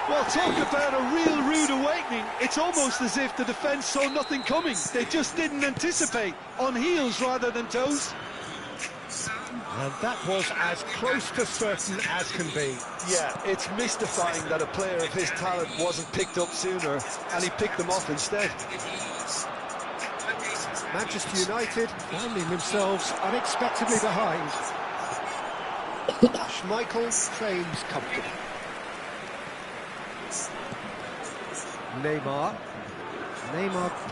Well, talk about a real rude awakening. It's almost as if the defence saw nothing coming. They just didn't anticipate. On heels rather than toes. And that was as close to certain as can be. Yeah, it's mystifying that a player of his talent wasn't picked up sooner, and he picked them off instead. Manchester United finding themselves unexpectedly behind. Schmeichel claims comfort. Neymar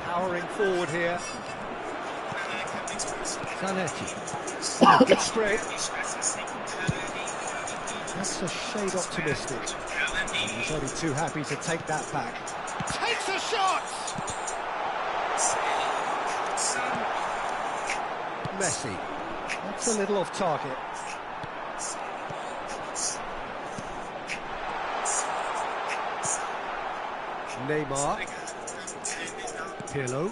powering forward here. Zanetti. Good spread. That's a shade optimistic. He's only too happy to take that back. Takes a shot! Messi. That's a little off target. Neymar. Pirlo.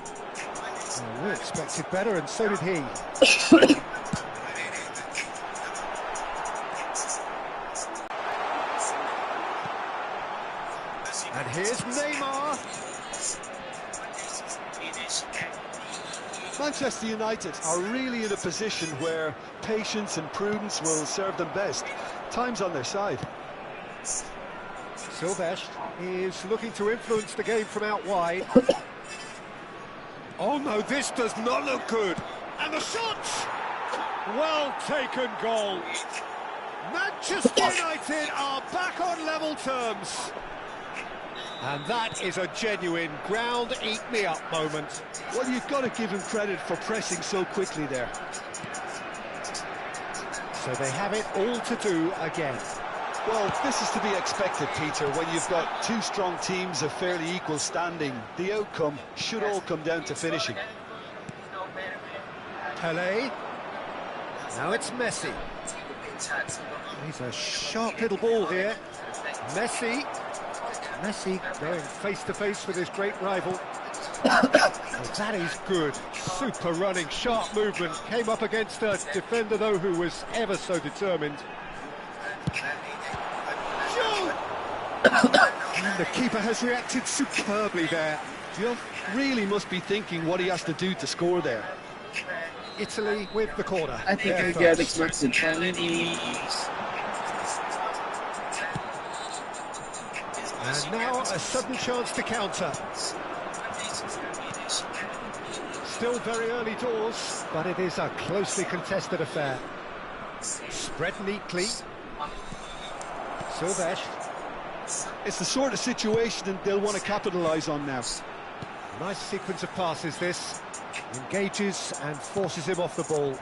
Oh, we expected better, and so did he. And here's Neymar. Manchester United are really in a position where patience and prudence will serve them best. Time's on their side. Silvestre is looking to influence the game from out wide. Oh no, this does not look good. And the shots! Well taken goal. Manchester United are back on level terms. And that is a genuine ground-eat-me-up moment. Well, you've got to give him credit for pressing so quickly there. So they have it all to do again. Well, this is to be expected, Peter, when you've got two strong teams of fairly equal standing. The outcome should all come down to finishing. Pelé. Now it's Messi. He's a sharp little ball here. Messi going face-to-face with his great rival. Oh, that is good. Super running, sharp movement. Came up against a defender, though, who was ever so determined. The keeper has reacted superbly there. Just really must be thinking what he has to do to score there. Italy with the corner. I think I get expected penalties. And now a sudden chance to counter. Still very early doors, but it is a closely contested affair. Spread neatly. Silvestre. It's the sort of situation that they'll want to capitalise on now. Nice sequence of passes this. Engages and forces him off the ball.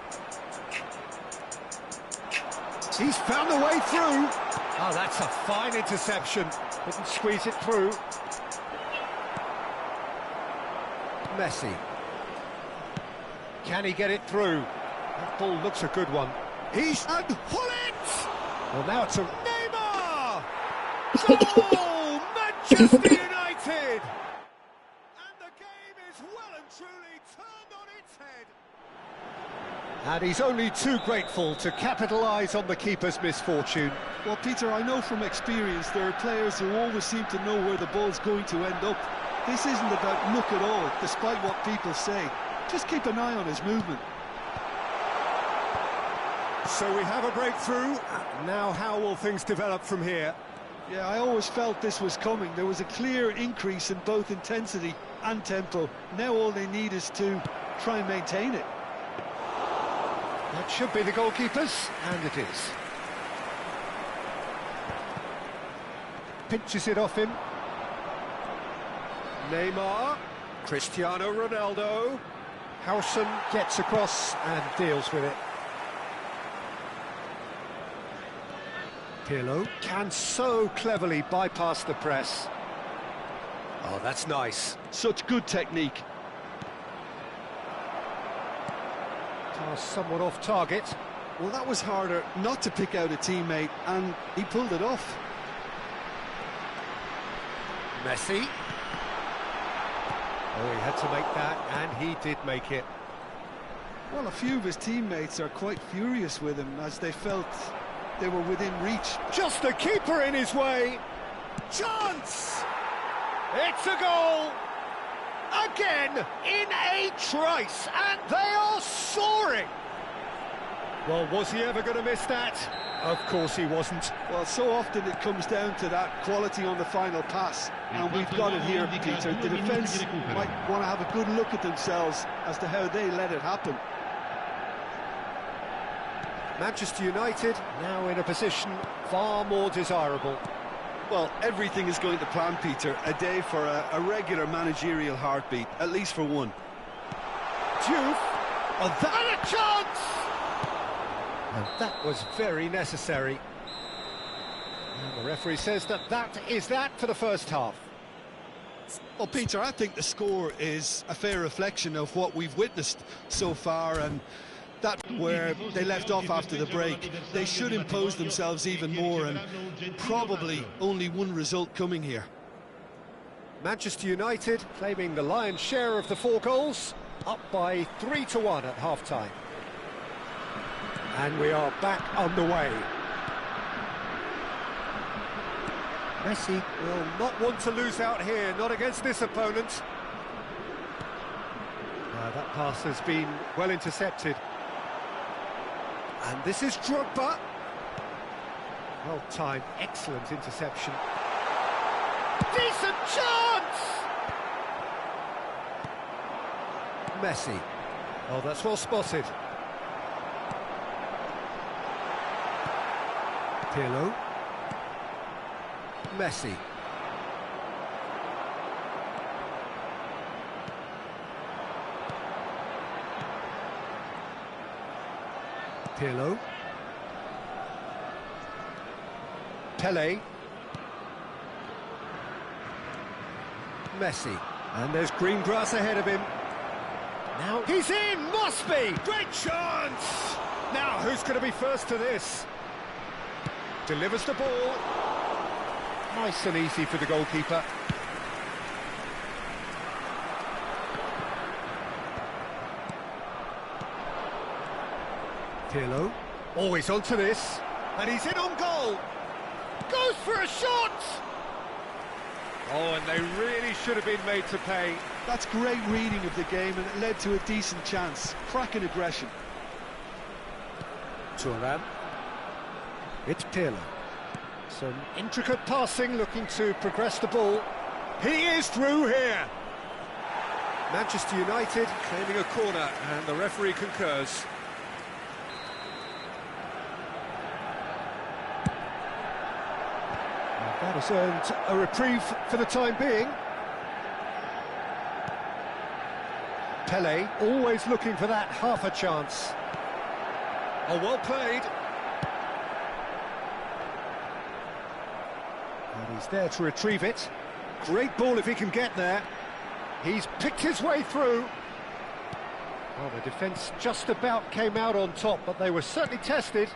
He's found the way through. Oh, that's a fine interception. Couldn't squeeze it through. Messi. Can he get it through? That ball looks a good one. He's... and Hullet! Well, now it's a... Neymar! Goal! Manchester United! And the game is well and truly turned on its head. And he's only too grateful to capitalise on the keeper's misfortune. Well, Peter, I know from experience there are players who always seem to know where the ball's going to end up. This isn't about luck at all, despite what people say. Just keep an eye on his movement. So we have a breakthrough. Now how will things develop from here? Yeah, I always felt this was coming. There was a clear increase in both intensity and tempo. Now all they need is to try and maintain it. That should be the goalkeepers, and it is. Pinches it off him. Neymar. Cristiano Ronaldo. Howson gets across and deals with it. Pirlo can so cleverly bypass the press. Oh, that's nice. Such good technique. Somewhat off target. Well, that was harder not to pick out a teammate, and he pulled it off. Messi. Oh, he had to make that, and he did make it. Well, a few of his teammates are quite furious with him, as they felt they were within reach. Just the keeper in his way. Chance! It's a goal! Again, in a trice, and they are soaring! Well, was he ever going to miss that? Of course he wasn't. Well, so often it comes down to that quality on the final pass, and we've got it here, Peter. The defence might want to have a good look at themselves as to how they let it happen. Manchester United now in a position far more desirable. Well, everything is going to plan, Peter. A day for a regular managerial heartbeat, at least for one. Diouf, oh, that a chance! And that was very necessary. And the referee says that is that for the first half. Well, Peter, I think the score is a fair reflection of what we've witnessed so far, and that's where they left off after the break. They should impose themselves even more, and probably only one result coming here. Manchester United claiming the lion's share of the 4 goals, up by 3-1 at half-time. And we are back underway. Messi will not want to lose out here, not against this opponent. That pass has been well intercepted. And this is Drogba. Well timed, excellent interception. Decent chance! Messi. Oh, that's well spotted. Pirlo. Messi. Pirlo. Pele. Messi. And there's green grass ahead of him. Now he's in! Must be! Great chance! Now who's going to be first to this? Delivers the ball. Nice and easy for the goalkeeper. Pirlo. Always onto this. And he's in on goal. Goes for a shot! Oh, and they really should have been made to pay. That's great reading of the game, and it led to a decent chance. Cracking aggression. Thuram. It's Pirlo. Some intricate passing, looking to progress the ball. He is through here. Manchester United claiming a corner, and the referee concurs. That has earned a reprieve for the time being. Pele, always looking for that half a chance. Oh, well played. And he's there to retrieve it. Great ball if he can get there. He's picked his way through. Well, the defence just about came out on top, but they were certainly tested.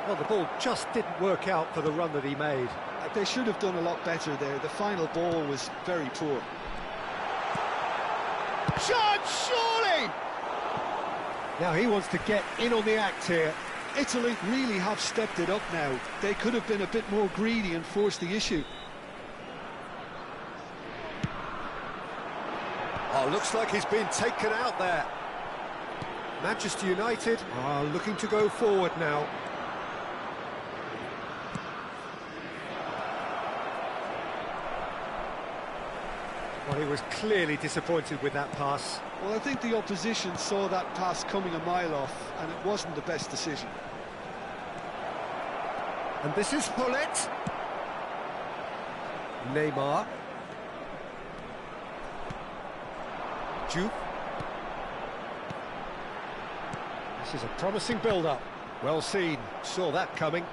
Well, the ball just didn't work out for the run that he made. They should have done a lot better there. The final ball was very poor. Chance, surely! Now he wants to get in on the act here. Italy really have stepped it up now. They could have been a bit more greedy and forced the issue. Oh, looks like he's been taken out there. Manchester United are looking to go forward now. Well, he was clearly disappointed with that pass. Well, I think the opposition saw that pass coming a mile off, and it wasn't the best decision. And this is Hullet. Neymar. Diouf. This is a promising build-up. Well seen, saw that coming.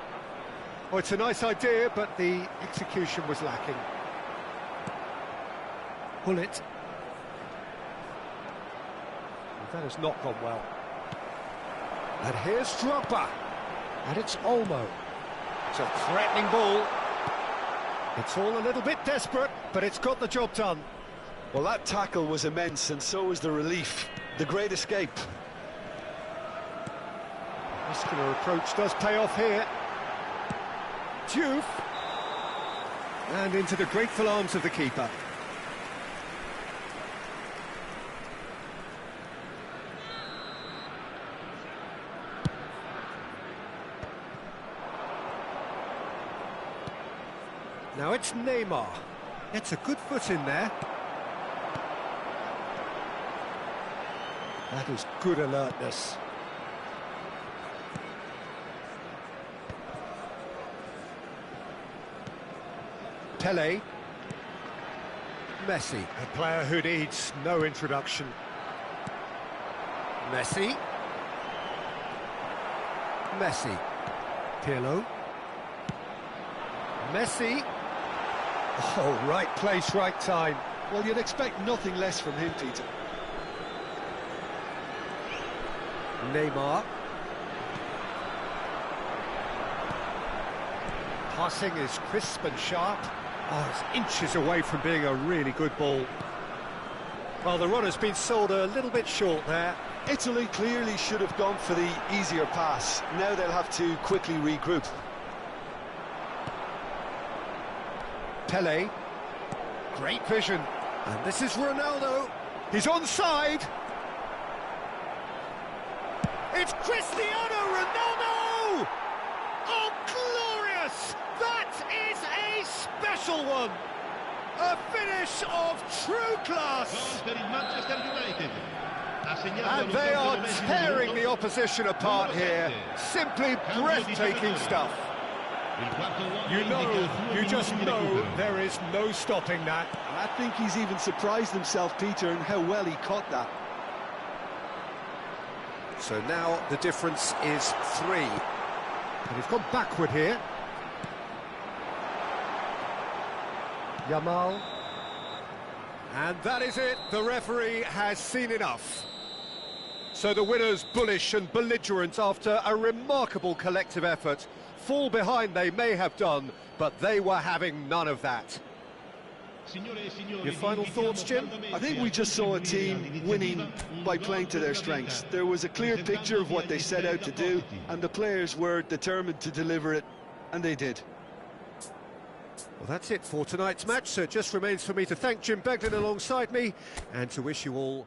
Oh, it's a nice idea, but the execution was lacking. Hullet. That has not gone well. And here's Drogba. And it's Olmo. It's a threatening ball. It's all a little bit desperate, but it's got the job done. Well, that tackle was immense, and so was the relief. The great escape. Muscular approach does pay off here. Diouf. And into the grateful arms of the keeper. Now it's Neymar. Gets a good foot in there. That is good alertness. Pele. Messi, a player who needs no introduction. Messi. Messi. Pirlo. Messi. Oh, right place, right time. Well, you'd expect nothing less from him, Peter. Neymar. Passing is crisp and sharp. Oh, it's inches away from being a really good ball. Well, the runner's been sold a little bit short there. Italy clearly should have gone for the easier pass. Now they'll have to quickly regroup. Pele. Great vision. And this is Ronaldo. He's onside. It's Cristiano Ronaldo! Oh, glorious! That is a special one! A finish of true class! And they are tearing the opposition apart here. Simply breathtaking stuff. You just know there is no stopping that. I think he's even surprised himself, Peter, in how well he caught that. So now the difference is 3. And he's gone backward here. Yamal. And that is it. The referee has seen enough. So the winners, bullish and belligerent after a remarkable collective effort. Fall behind they may have done, but they were having none of that. Your final thoughts, Jim? I think we just saw a team winning by playing to their strengths. There was a clear picture of what they set out to do, and the players were determined to deliver it, and they did. Well, that's it for tonight's match, so it just remains for me to thank Jim Beglin alongside me, and to wish you all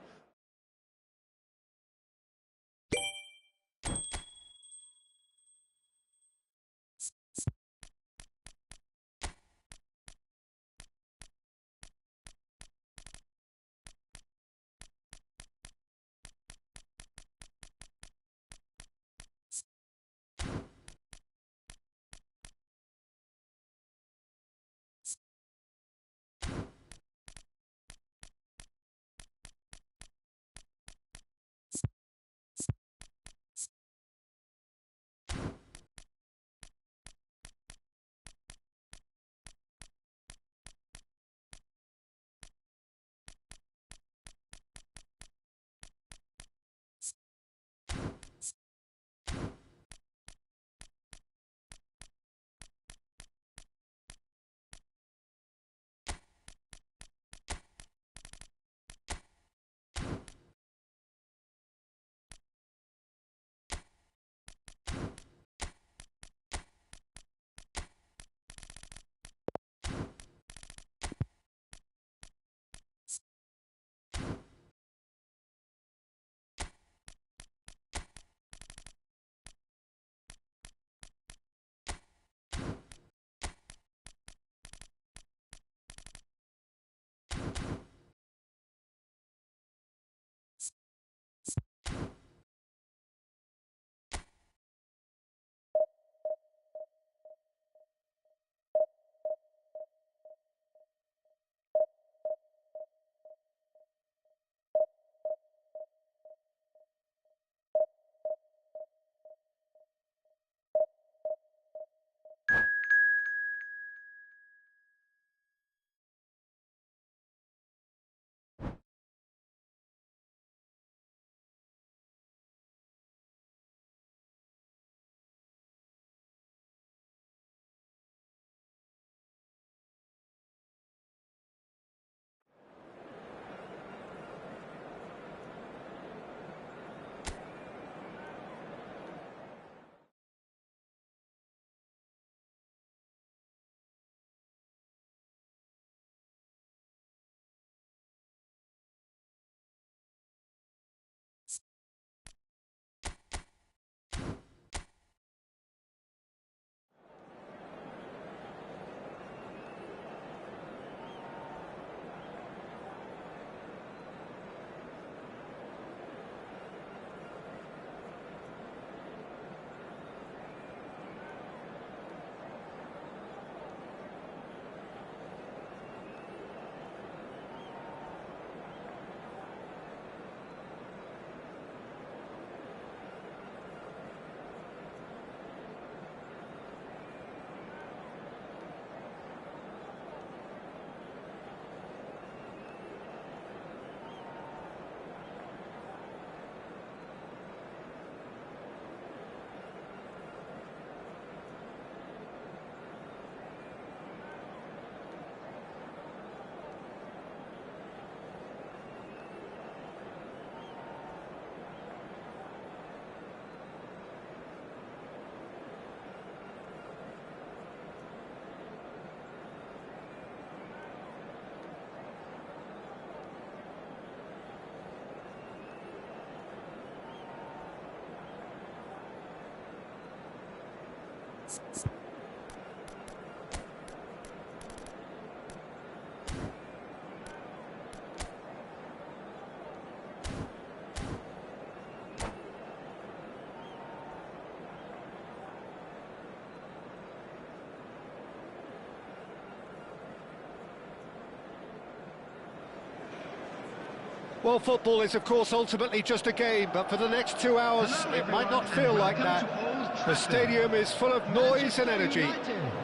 Well, football is, of course, ultimately just a game, but for the next 2 hours, it might not feel like that. The stadium is full of noise and energy.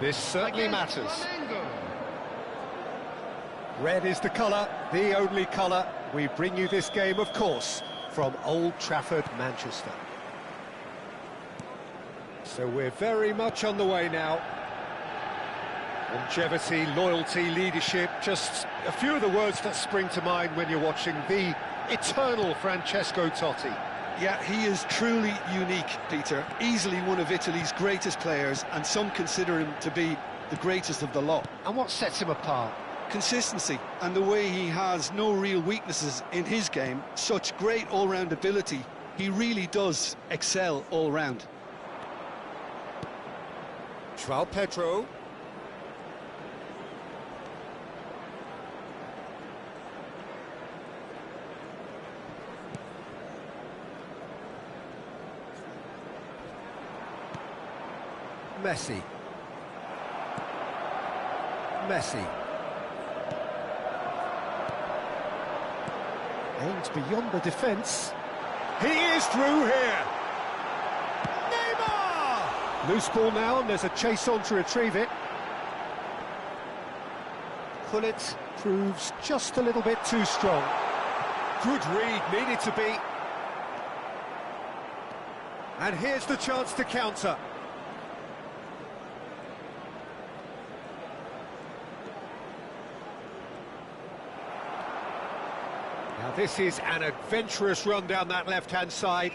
This certainly matters. Red is the colour, the only colour. We bring you this game, of course, from Old Trafford, Manchester. So we're very much on the way now. Longevity, loyalty, leadership, just a few of the words that spring to mind when you're watching the eternal Francesco Totti. Yeah, he is truly unique, Peter. Easily one of Italy's greatest players, and some consider him to be the greatest of the lot. And what sets him apart? Consistency, and the way he has no real weaknesses in his game. Such great all-round ability. He really does excel all-round. João Pedro. Messi. Aims beyond the defence. He is through here. Neymar! Loose ball now, and there's a chase on to retrieve it. Gullit proves just a little bit too strong. Good read, needed to be. And here's the chance to counter. Now this is an adventurous run down that left-hand side.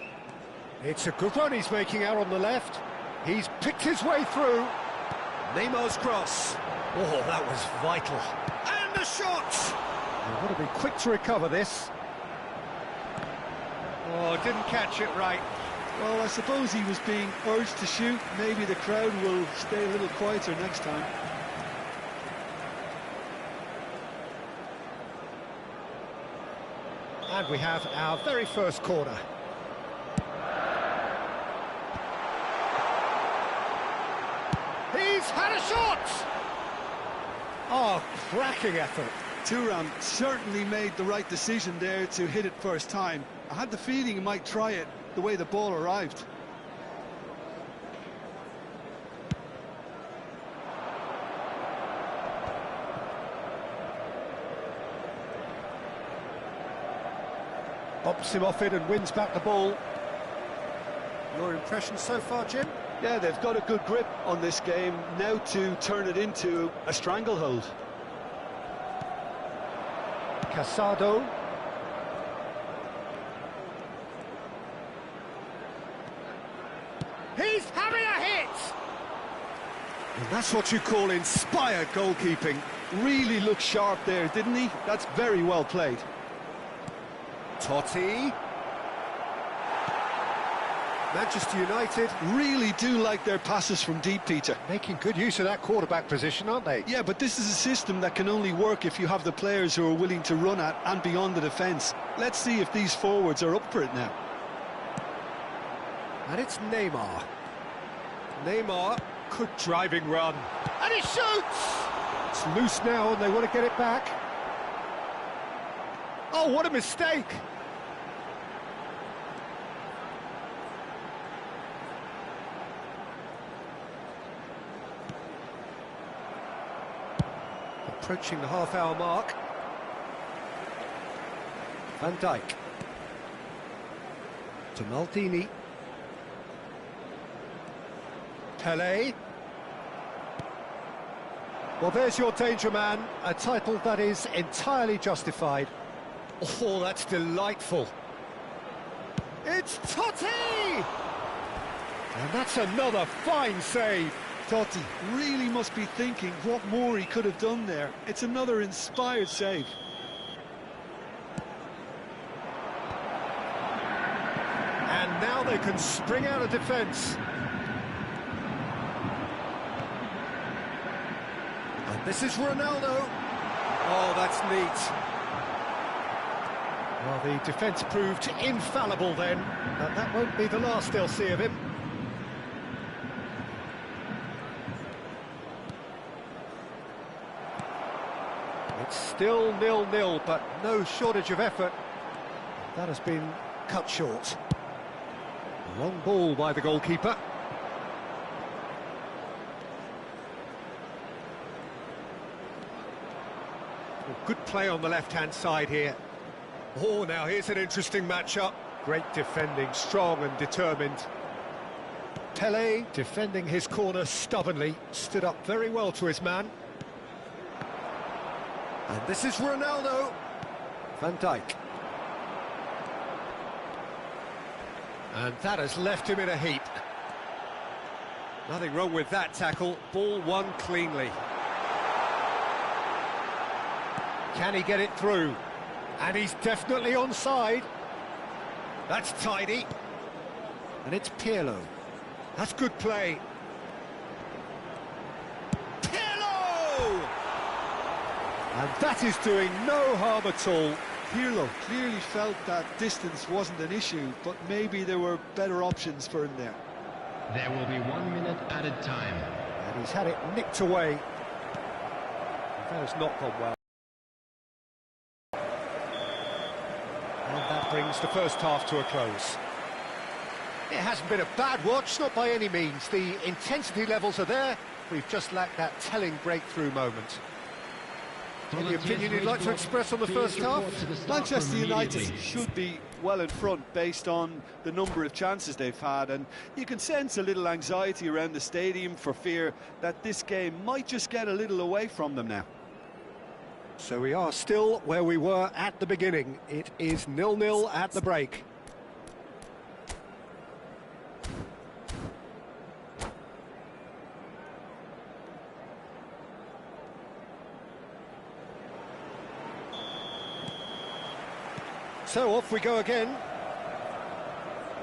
It's a good run he's making out on the left. He's picked his way through. Neymar's cross. Oh, that was vital. And the shot! They've got to be quick to recover this. Oh, didn't catch it right. Well, I suppose he was being urged to shoot. Maybe the crowd will stay a little quieter next time. And we have our very first corner. He's had a shot! Oh, cracking effort. Thuram certainly made the right decision there to hit it first time. I had the feeling he might try it the way the ball arrived. Bumps him off it and wins back the ball. Your impression so far, Jim? Yeah, they've got a good grip on this game, now to turn it into a stranglehold. Casado. He's having a hit! And that's what you call inspired goalkeeping. Really looked sharp there, didn't he? That's very well played. Totti. Manchester United really do like their passes from deep, Peter. making good use of that quarterback position, aren't they? Yeah, but this is a system that can only work if you have the players who are willing to run at and beyond the defence. Let's see if these forwards are up for it now. And it's Neymar. Neymar, good driving run. And he shoots! It's loose now and they want to get it back. Oh, what a mistake! Approaching the half-hour mark. Van Dijk. To Maldini. Pelé. Well, there's your danger man, a title that is entirely justified. Oh, that's delightful. It's Totti! And that's another fine save. Totti really must be thinking what more he could have done there. It's another inspired save. And now they can spring out of defence. This is Ronaldo. Oh, that's neat. Well, the defence proved infallible then, but that won't be the last they'll see of him. It's still 0-0, but no shortage of effort. That has been cut short. Long ball by the goalkeeper. Oh, good play on the left-hand side here. Oh, now here's an interesting matchup. Great defending, strong and determined. Pele defending his corner stubbornly, stood up very well to his man. And this is Ronaldo. Van Dijk. And that has left him in a heap. Nothing wrong with that tackle. Ball won cleanly. Can he get it through? And he's definitely onside. That's tidy. And it's Pirlo. That's good play. Pirlo! And that is doing no harm at all. Pirlo clearly felt that distance wasn't an issue, but maybe there were better options for him there. There will be 1 minute added time. And he's had it nicked away. That has not gone well. And that brings the first half to a close. It hasn't been a bad watch, not by any means. The intensity levels are there. We've just lacked that telling breakthrough moment. Any opinion you'd like to express on the first half? Manchester United should be well in front based on the number of chances they've had, and you can sense a little anxiety around the stadium for fear that this game might just get a little away from them now. So we are still where we were at the beginning. It is 0-0 at the break. So off we go again.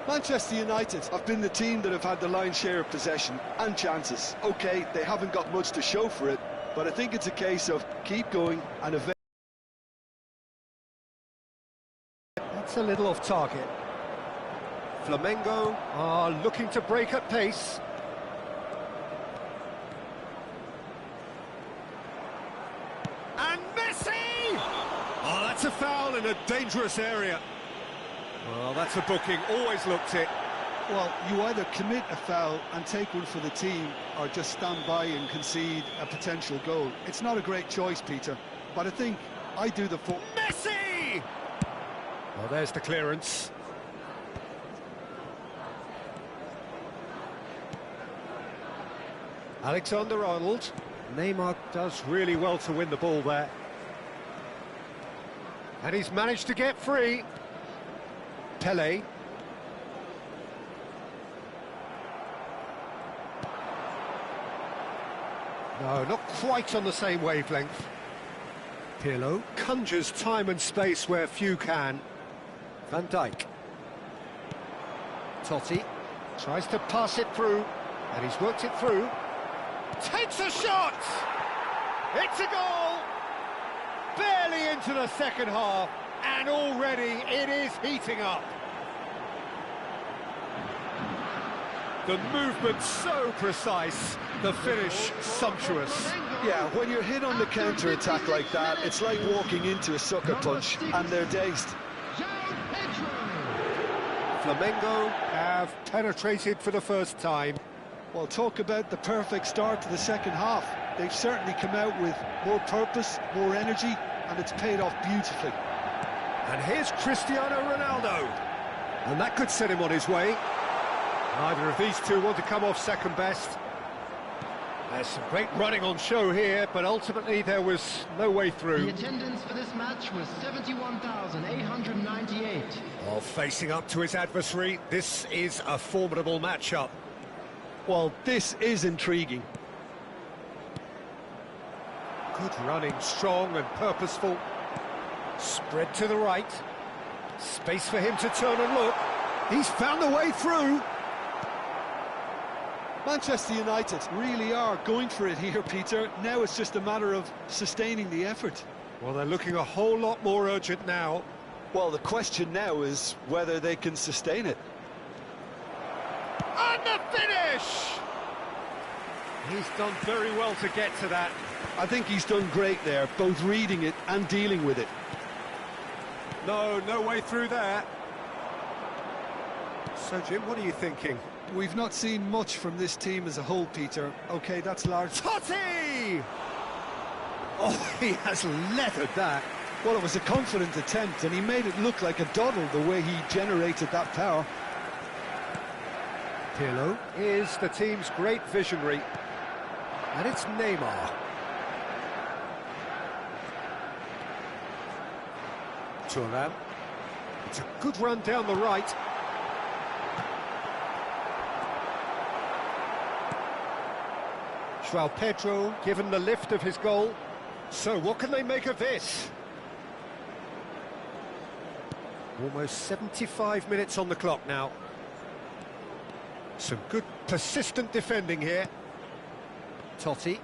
Manchester United have been the team that have had the lion's share of possession and chances. OK, they haven't got much to show for it, but I think it's a case of keep going and eventually... That's a little off target. Flamengo are looking to break at pace. And Messi! Oh, that's a foul in a dangerous area. Well, that's a booking, always looked it. Well, you either commit a foul and take one for the team, or just stand by and concede a potential goal. It's not a great choice, Peter, but I think I do the full... Messi! Well, there's the clearance. Alexander-Arnold. Neymar does really well to win the ball there. And he's managed to get free. Pele. No, not quite on the same wavelength. Pirlo conjures time and space where few can. Van Dijk. Totti tries to pass it through, and he's worked it through. Takes a shot! It's a goal! Barely into the second half, and already it is heating up. The movement so precise, the finish sumptuous. Yeah, when you're hit on the counter-attack like that, it's like walking into a sucker punch, and they're dazed. Flamengo have penetrated for the first time. Well, talk about the perfect start to the second half. They've certainly come out with more purpose, more energy, and it's paid off beautifully. And here's Cristiano Ronaldo. And that could set him on his way. Neither of these two want to come off second best. There's some great running on show here, but ultimately there was no way through. The attendance for this match was 71,898. While facing up to his adversary, this is a formidable matchup. Well, this is intriguing. Good running, strong and purposeful. Spread to the right. Space for him to turn and look. He's found a way through. Manchester United really are going for it here, Peter. Now it's just a matter of sustaining the effort. Well, they're looking a whole lot more urgent now. Well, the question now is whether they can sustain it. And the finish! He's done very well to get to that. I think he's done great there, both reading it and dealing with it. No way through there. So, Jim, what are you thinking? We've not seen much from this team as a whole, Peter. OK, that's large. Totti! Oh, he has leathered that. Well, it was a confident attempt, and he made it look like a doddle the way he generated that power. Pirlo is the team's great visionary. And it's Neymar. Thuram. It's a good run down the right. João Pedro given the lift of his goal. So what can they make of this? Almost 75 minutes on the clock now. Some good persistent defending here. Totti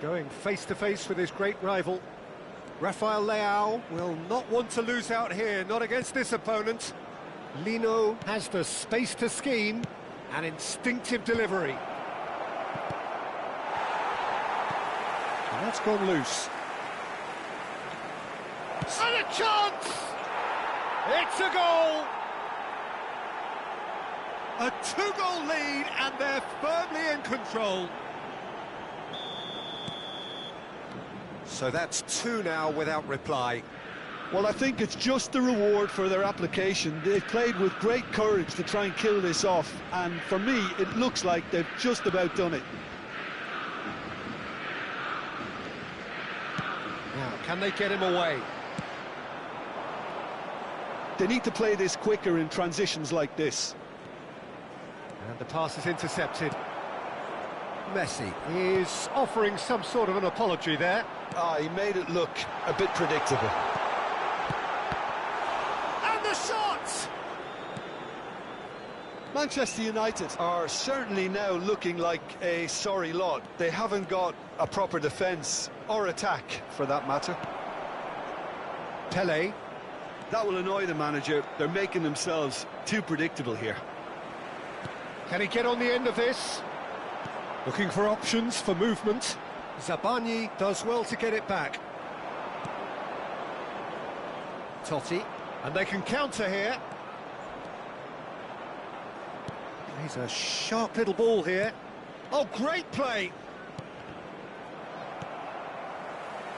going face to face with his great rival. Rafael Leao will not want to lose out here, not against this opponent. Lino has the space to scheme, an instinctive delivery. And that's gone loose. And a chance! It's a goal! A two-goal lead, and they're firmly in control. So that's two now without reply. Well, I think it's just the reward for their application. They've played with great courage to try and kill this off, and for me, it looks like they've just about done it. Now, can they get him away? They need to play this quicker in transitions like this. And the pass is intercepted. Messi is offering some sort of an apology there. He made it look a bit predictable. And the shot! Manchester United are certainly now looking like a sorry lot. They haven't got a proper defence, or attack, for that matter. Pelé. That will annoy the manager. They're making themselves too predictable here. Can he get on the end of this? Looking for options for movement. Zabani does well to get it back. Totti, and they can counter here. He's a sharp little ball here. Oh, great play!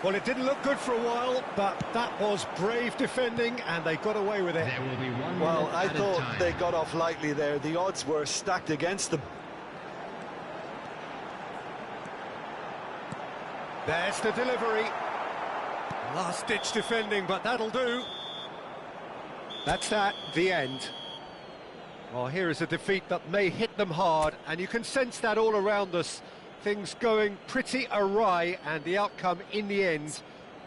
Well, it didn't look good for a while, but that was brave defending, and they got away with it. There will be 1 Well, minute I added thought time. they got off lightly there. The odds were stacked against them. There's the delivery. Last-ditch defending, but that'll do. That's that, the end. Well, here is a defeat that may hit them hard, and you can sense that all around us. Things going pretty awry, and the outcome in the end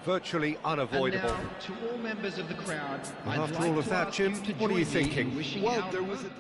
virtually unavoidable. And now, to all members of the crowd, Well, I'd after like all of to that, ask Jim, you to what are you join me in thinking? wishing Well, our there was a...